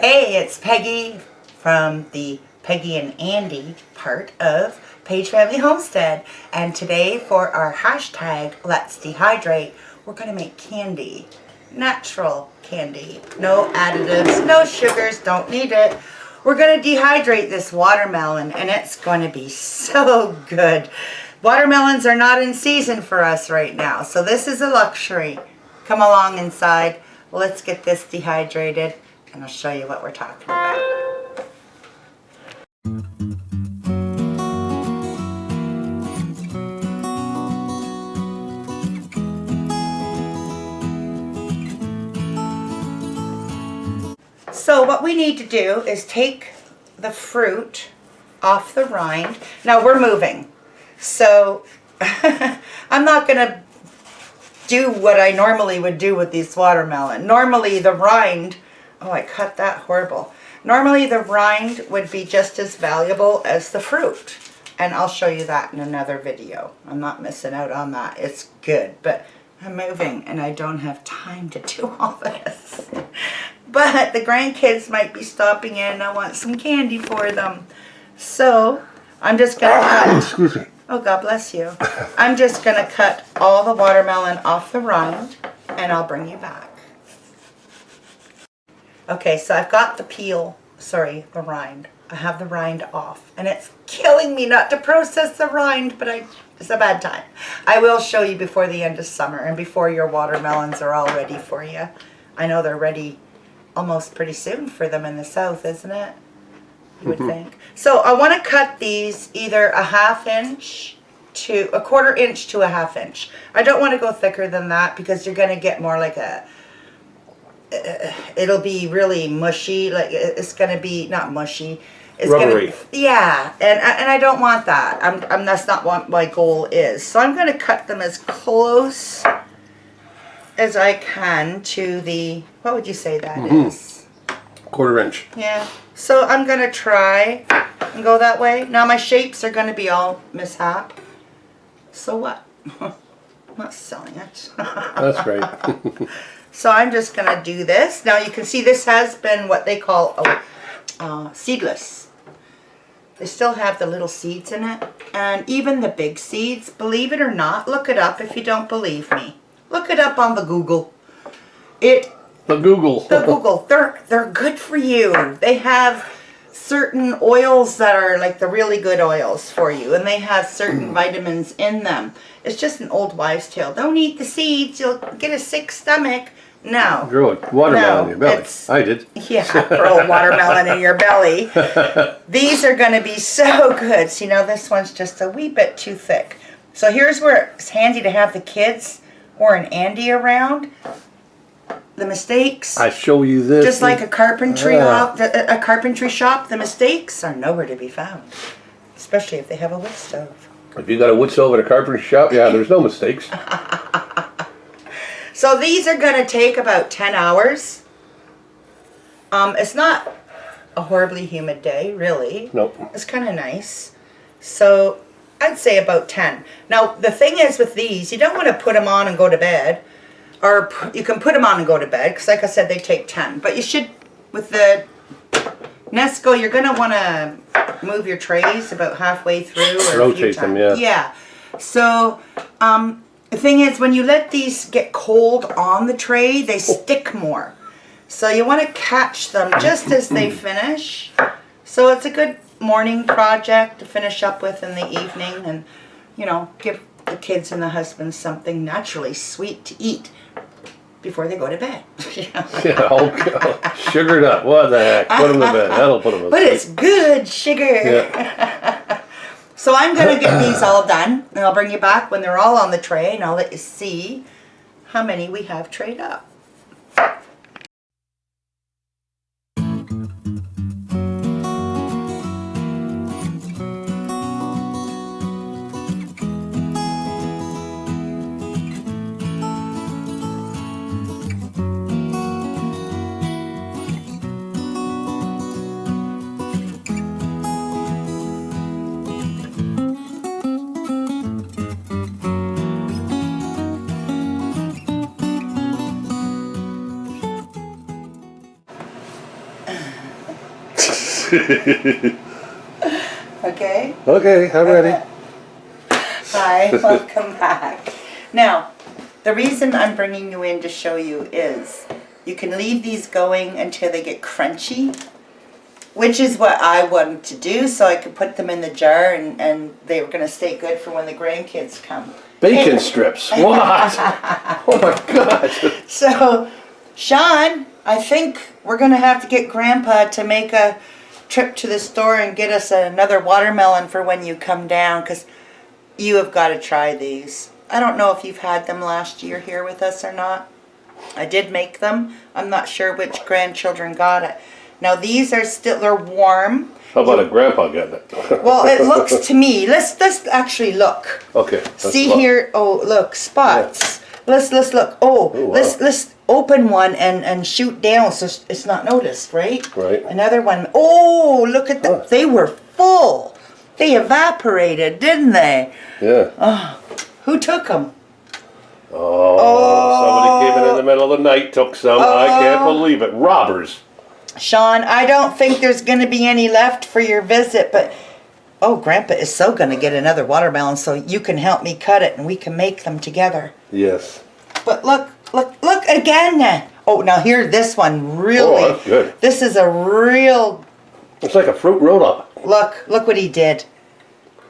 Hey, it's Peggy from the Peggy and Andy part of Paigefamily Homestead. And today for our hashtag, Let's Dehydrate, we're going to make candy. Natural candy. No additives, no sugars, don't need it. We're going to dehydrate this watermelon and it's going to be so good. Watermelons are not in season for us right now, so this is a luxury. Come along inside. Let's get this dehydrated and I'll show you what we're talking about. So what we need to do is take the fruit off the rind. Now we're moving, so I'm not going to do what I normally would do with these watermelon. Normally the rind, oh, I cut that horrible. Normally the rind would be just as valuable as the fruit. And I'll show you that in another video. I'm not missing out on that. It's good, but I'm moving and I don't have time to do all this. But the grandkids might be stopping in and I want some candy for them. So I'm just going to cut. Excuse me. Oh, God bless you. I'm just going to cut all the watermelon off the rind and I'll bring you back. Okay, so I've got the peel, sorry, the rind. I have the rind off and it's killing me not to process the rind, but it's a bad time. I will show you before the end of summer and before your watermelons are all ready for you. I know they're ready almost pretty soon for them in the south, isn't it? You would think. So I want to cut these either a 1/2 inch to a 1/4 inch to a 1/2 inch. I don't want to go thicker than that because you're going to get more like a, it'll be really mushy, like it's going to be, not mushy. It's rubbery. Yeah, and I don't want that. That's not what my goal is. So I'm going to cut them as close as I can to the, what would you say that is? 1/4 inch. Yeah. So I'm going to try and go that way. Now my shapes are going to be all mishap. So what? I'm not selling it. That's right. So I'm just going to do this. Now you can see this has been what they call seedless. They still have the little seeds in it. And even the big seeds, believe it or not, look it up if you don't believe me. Look it up on the Google. The Google. They're good for you. They have certain oils that are like the really good oils for you, and they have certain vitamins in them. It's just an old wives' tale. Don't eat the seeds, you'll get a sick stomach. No. Grow a watermelon in your belly. I did. Yeah, grow a watermelon in your belly. These are going to be so good. See, now this one's just a wee bit too thick. So here's where it's handy to have the kids or an Andy around. The mistakes. I show you this. Just like a carpentry shop, the mistakes are nowhere to be found. Especially if they have a wood stove. If you got a wood stove at a carpentry shop, yeah, there's no mistakes. So these are going to take about 10 hours. It's not a horribly humid day, really. Nope. It's kind of nice. So I'd say about 10. Now the thing is with these, you don't want to put them on and go to bed. Or you can put them on and go to bed, because like I said, they take 10. But you should, with the Nesco, you're going to want to move your trays about halfway through. Or rotate them, yeah. Yeah. So the thing is, when you let these get cold on the tray, they stick more. So you want to catch them just as they finish. So it's a good morning project to finish up with in the evening and, you know, give the kids and the husband something naturally sweet to eat before they go to bed. Yeah, oh, sugared up. What the heck? Put them to bed. That'll put them to But sleep. it's good sugar. Yeah. So I'm going to get these all done, and I'll bring you back when they're all on the tray, and I'll let you see how many we have trayed up. Yes. Okay? Okay, I'm ready. Hi, welcome back. Now, the reason I'm bringing you in to show you is you can leave these going until they get crunchy, which is what I wanted to do, so I could put them in the jar and they were going to stay good for when the grandkids come. Bacon strips. What? Oh my God. So, Sean, I think we're going to have to get Grandpa to make a trip to the store and get us another watermelon for when you come down, because you have got to try these. I don't know if you've had them last year here with us or not. I did make them. I'm not sure which grandchildren got it. Now these are still, they're warm. How about a grandpa getting it? Well, it looks to me, let's actually look. Okay. See here, oh look, spots. Yeah. Let's look. Oh, wow. let's open one and shoot down so it's not noticed, right? Right. Another one. Oh, look at that. Oh. They were full. They evaporated, didn't they? Yeah. Oh, who took them? Oh, somebody came in the middle of the night, took some. I can't believe it. Robbers. Sean, I don't think there's going to be any left for your visit, but oh, Grandpa is so going to get another watermelon so you can help me cut it and we can make them together. Yes. But look again. Oh, now here, this one really. Oh, that's good. This is a real. It's like a fruit roll-up. Look what he did.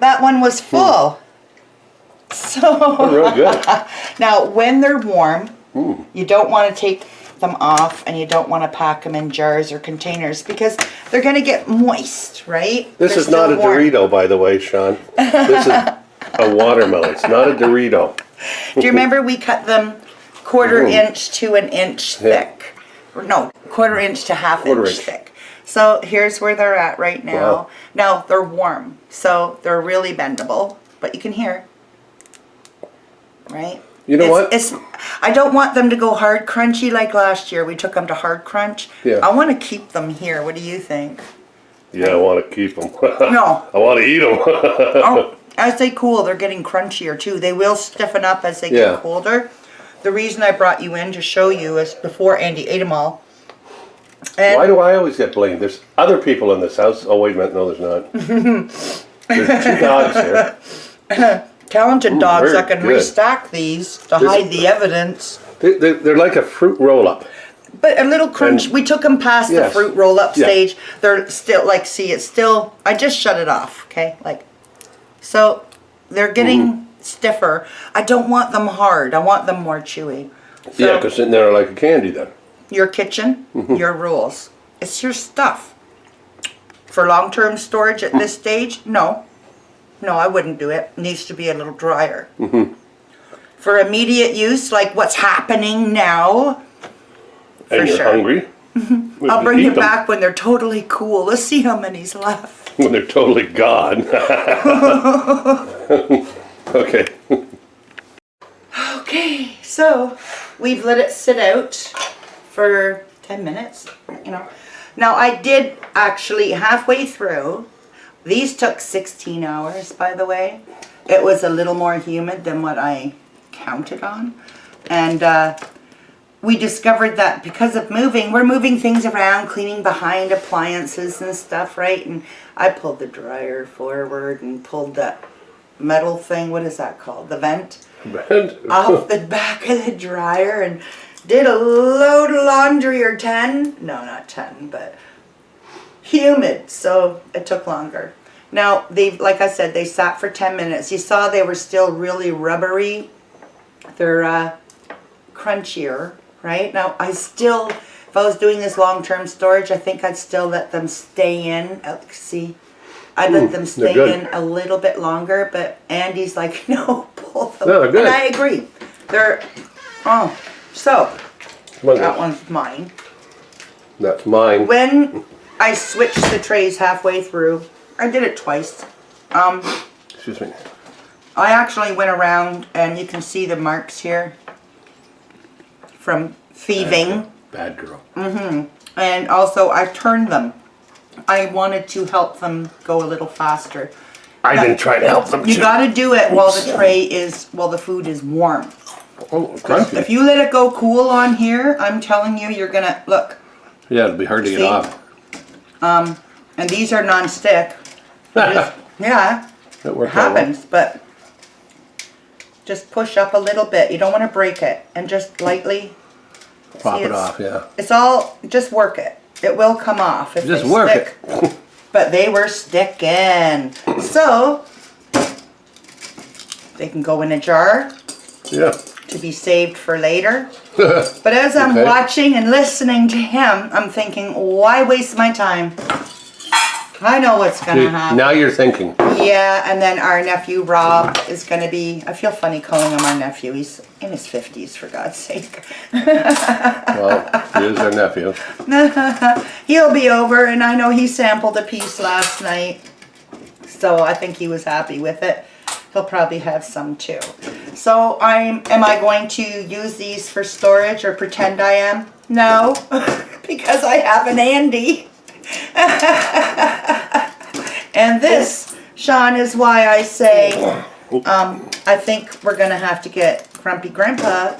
That one was full. So. Real good. Now, when they're warm, you don't want to take them off and you don't want to pack them in jars or containers because they're going to get moist, right? This is not a Dorito, by the way, Sean. This is a watermelon. It's not a Dorito. Do you remember we cut them quarter inch to an inch thick? Or no, quarter inch to half inch thick. So here's where they're at right now. Wow. Now they're warm, so they're really bendable, but you can hear, right? You know what? I don't want them to go hard crunchy like last year. We took them to hard crunch. Yeah. I want to keep them here. What do you think? Yeah, I want to keep them. No. I want to eat them. Oh, as they cool, they're getting crunchier too. They will stiffen up as they get colder. The reason I brought you in to show you is before Andy ate them all. And why do I always get blamed? There's other people in this house. Oh, wait a minute. No, there's not. There's 2 dogs here. Talented dogs that can restack these to hide the evidence. They're like a fruit roll-up. But a little crunch. We took them past the fruit roll-up stage. They're still, like, see, it's still, I just shut it off, okay? Like, so they're getting stiffer. I don't want them hard. I want them more chewy. So, yeah, because then they're like a candy then. Your kitchen, your rules. It's your stuff. For long-term storage at this stage, no. No, I wouldn't do it. It needs to be a little drier. For immediate use, like what's happening now, and you're hungry. I'll bring you back when they're totally cool. Let's see how many's left. When they're totally gone. Okay. Okay, so we've let it sit out for 10 minutes, you know. Now I did actually halfway through. These took 16 hours, by the way. It was a little more humid than what I counted on. And we discovered that because of moving, we're moving things around, cleaning behind appliances and stuff, right? And I pulled the dryer forward and pulled that metal thing, what is that called? The vent? Off the back of the dryer and did a load of laundry, or 10. No, not 10, but humid, so it took longer. Now, like I said, they sat for 10 minutes. You saw they were still really rubbery. They're crunchier, right? Now, if I was doing this long-term storage, I think I'd still let them stay in. See, I'd let them stay in a little bit longer, but Andy's like, no, pull them. No, they're good. And I agree. So, that one's mine. That's mine. When I switched the trays halfway through, I did it twice. Excuse me. I actually went around, and you can see the marks here from thieving. Bad girl. And also, I turned them. I wanted to help them go a little faster. I've been trying to help them too. You got to do it while the food is warm. Oh, crunchy. If you let it go cool on here, I'm telling you, you're gonna look. Yeah, it'll be hard to get off. And these are non-stick. Yeah, That it worked out well. happens, but just push up a little bit. You don't want to break it. And just lightly. Pop see, it off, yeah. It's all, just work it. It will come off if Just they work stick. it. But they were sticking. So, they can go in a jar Yeah. to be saved for later. But as I'm Okay. watching and listening to him, I'm thinking, why waste my time? I know what's going to happen. Now you're thinking. Yeah, and then our nephew Rob is going to be, I feel funny calling him our nephew. He's in his 50s, for God's sake. Well, he is our nephew. He'll be over, and I know he sampled a piece last night. So I think he was happy with it. He'll probably have some too. So am I going to use these for storage or pretend I am? No, because I have an Andy. And this, Sean, is why I say I think we're going to have to get Grumpy Grandpa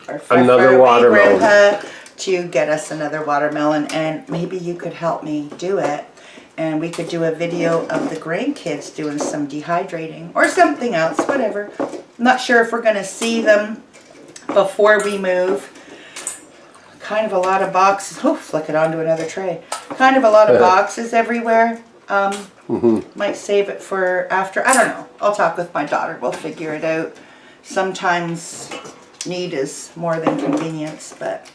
or Another watermelon. Grandpa to get us another watermelon, and maybe you could help me do it. And we could do a video of the grandkids doing some dehydrating or something else, whatever. I'm not sure if we're going to see them before we move. Kind of a lot of boxes. Oh, flick it onto another tray. Kind of a lot of boxes everywhere. Might save it for after. I don't know. I'll talk with my daughter. We'll figure it out. Sometimes need is more than convenience, but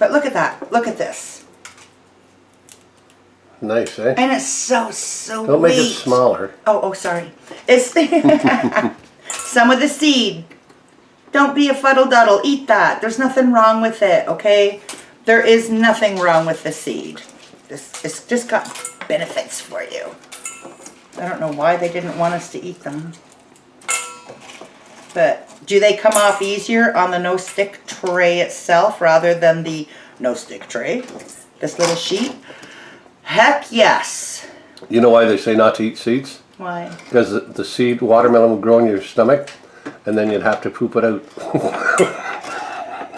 look at that. Look at this. Nice, eh? And it's so sweet. Don't make it smaller. Oh, sorry. It's some of the seed. Don't be a fuddle-duddle. Eat that. There's nothing wrong with it, okay? There is nothing wrong with the seed. It's just got benefits for you. I don't know why they didn't want us to eat them. But do they come off easier on the no-stick tray itself rather than the no-stick tray? This little sheet? Heck yes. You know why they say not to eat seeds? Why? Because the seed watermelon will grow in your stomach, and then you'd have to poop it out.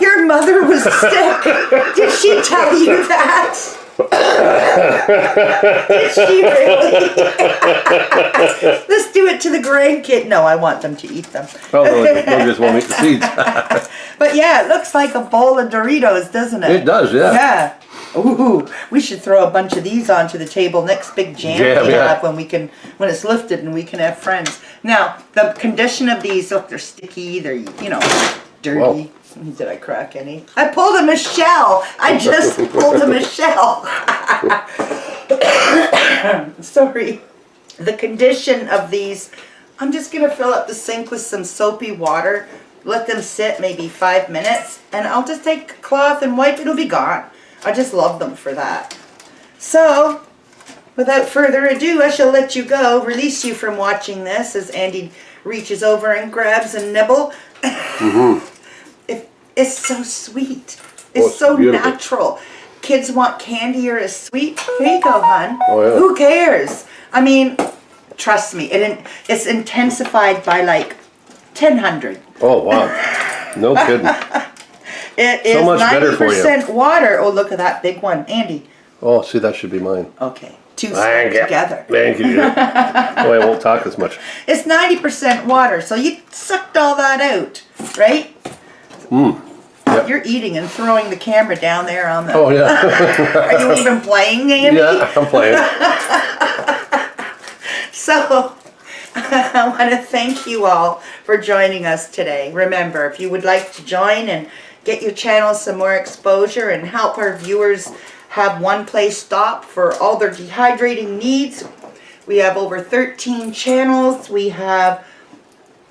Your mother was sick. Did she tell you that? Did she really? Let's do it to the grandkid. No, I want them to eat them. Oh, no, they just won't eat the seeds. But yeah, it looks like a bowl of Doritos, doesn't it? It does, yeah. Yeah. Ooh, we should throw a bunch of these onto the table next big jam we have when it's lifted and we can have friends. Now, the condition of these, look, they're sticky, they're, dirty. Whoa. Did I crack any? I pulled a Michelle. I just pulled a Michelle. Sorry. The condition of these, I'm just going to fill up the sink with some soapy water, let them sit maybe 5 minutes, and I'll just take a cloth and wipe, it'll be gone. I just love them for that. So, without further ado, I shall let you go, release you from watching this as Andy reaches over and grabs a nibble. It's so sweet. It's so beautiful. Natural. Kids want candy or a sweet. Here you go, hon. Oh, yeah. Who cares? I mean, trust me, it's intensified by like 1,000. Oh, wow. No kidding. It is much better for you. 90% water. Oh, look at that big one. Andy. Oh, see, that should be mine. Okay. Two Thank you. together. Thank you. Oh, I won't talk as much. It's 90% water, so you sucked all that out, right? Yep. You're eating and throwing the camera down there on the... Oh, yeah. Are you even playing, Andy? Yeah, I'm playing. So, I want to thank you all for joining us today. Remember, if you would like to join and get your channel some more exposure and help our viewers have one place stop for all their dehydrating needs, we have over 13 channels. We have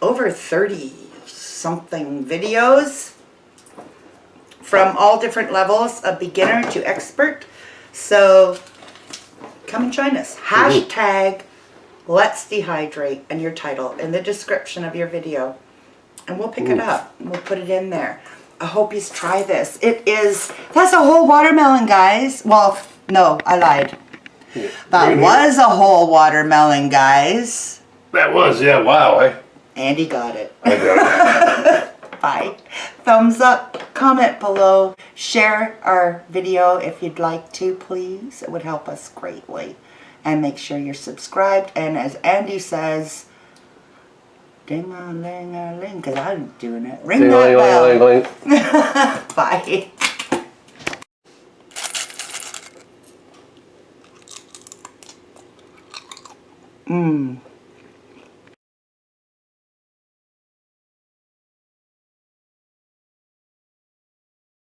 over 30-something videos from all different levels of beginner to expert. So come and join us. Hashtag Let's Dehydrate and your title in the description of your video. And we'll pick it up and we'll put it in there. I hope you try this. That's a whole watermelon, guys. Well, no, I lied. That was a whole watermelon, guys. That was, yeah, wow. Andy got it. I got it. Bye. Thumbs up, comment below, share our video if you'd like to, please. It would help us greatly. And make sure you're subscribed. And as Andy says, ding-a-ling-a-ling, because I'm doing it. Ring that bell. Bye. Mmm.